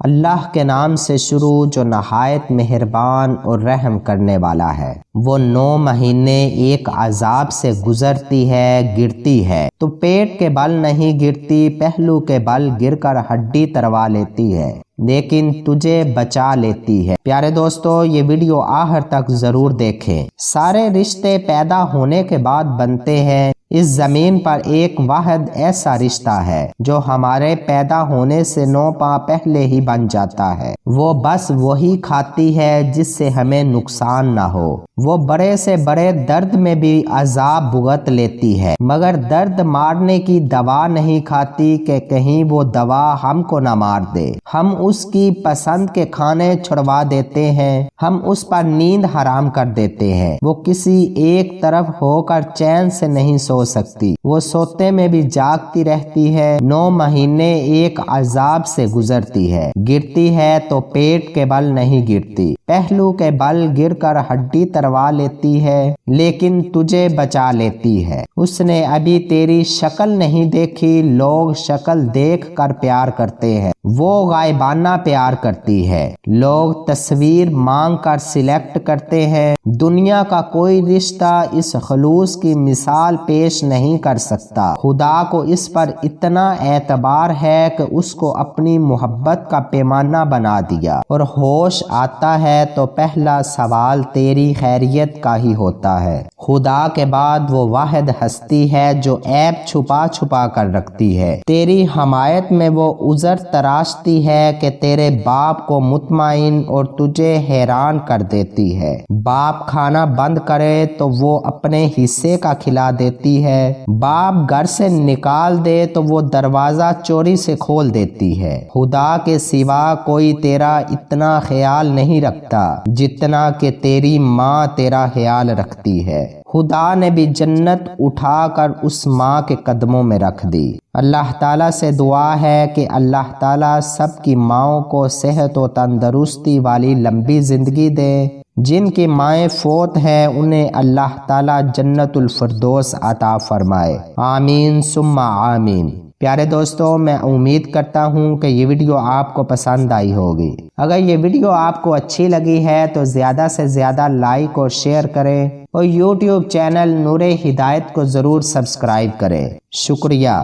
اللہ کے نام سے شروع جو نہایت مہربان اور رحم کرنے والا ہے۔ وہ 9 مہینے ایک عذاب سے گزرتی ہے، گرتی ہے تو پیٹ کے بل نہیں گرتی، پہلو کے بل گر کر ہڈی تروا لیتی ہے لیکن تجھے بچا لیتی ہے۔ پیارے دوستو، یہ ویڈیو آخر تک ضرور دیکھیں۔ سارے رشتے پیدا ہونے کے بعد بنتے ہیں۔ اس زمین پر ایک واحد ایسا رشتہ ہے جو ہمارے پیدا ہونے سے 9 ماہ پہلے ہی بن جاتا ہے۔ وہ بس وہی کھاتی ہے جس سے ہمیں نقصان نہ ہو۔ وہ بڑے سے بڑے درد میں بھی عذاب بھگت لیتی ہے مگر درد مارنے کی دوا نہیں کھاتی کہ کہیں وہ دوا ہم کو نہ مار دے۔ ہم اس کی پسند کے کھانے چھڑوا دیتے ہیں، ہم اس پر نیند حرام کر دیتے ہیں۔ وہ کسی ایک طرف ہو کر چین سے نہیں سو سکتی، وہ سوتے میں بھی جاگتی رہتی ہے۔ 9 مہینے ایک عذاب سے گزرتی ہے، گرتی ہے تو پیٹ کے بل نہیں گرتی، پہلو کے بل گر کر ہڈی تروا لیتی ہے لیکن تجھے بچا لیتی ہے۔ اس نے ابھی تیری شکل نہیں دیکھی، لوگ شکل دیکھ کر پیار کرتے ہیں، وہ غائبانہ پیار کرتی ہے۔ لوگ تصویر مانگ کر سلیکٹ کرتے ہیں، دنیا کا کوئی رشتہ اس خلوص کی مثال پیش نہیں کر سکتا۔ خدا کو اس پر اتنا اعتبار ہے کہ اس کو اپنی محبت کا پیمانہ بنا دیا، اور ہوش آتا ہے تو پہلا سوال تیری خیریت کا ہی ہوتا ہے۔ خدا کے بعد وہ واحد ہستی ہے جو عیب چھپا چھپا کر رکھتی ہے۔ تیری حمایت میں وہ عذر تراشتی ہے کہ تیرے باپ کو مطمئن اور تجھے حیران کر دیتی ہے۔ باپ کھانا بند کرے تو وہ اپنے حصے کا کھلا دیتی ہے، باپ گھر سے نکال دے تو وہ دروازہ چوری سے کھول دیتی ہے۔ خدا کے سوا کوئی تیرا اتنا خیال نہیں رکھتا جتنا کہ تیری ماں تیرا خیال رکھتی ہے۔ خدا نے بھی جنت اٹھا کر اس ماں کے قدموں میں رکھ دی۔ اللہ تعالیٰ سے دعا ہے کہ اللہ تعالیٰ سب کی ماؤں کو صحت و تندرستی والی لمبی زندگی دے۔ جن کی مائیں فوت ہیں انہیں اللہ تعالیٰ جنت الفردوس عطا فرمائے، آمین ثم آمین۔ پیارے دوستو، میں امید کرتا ہوں کہ یہ ویڈیو آپ کو پسند آئی ہوگی۔ اگر یہ ویڈیو آپ کو اچھی لگی ہے تو زیادہ سے زیادہ لائک اور شیئر کریں، اور یوٹیوب چینل نور ہدایت کو ضرور سبسکرائب کریں۔ شکریہ۔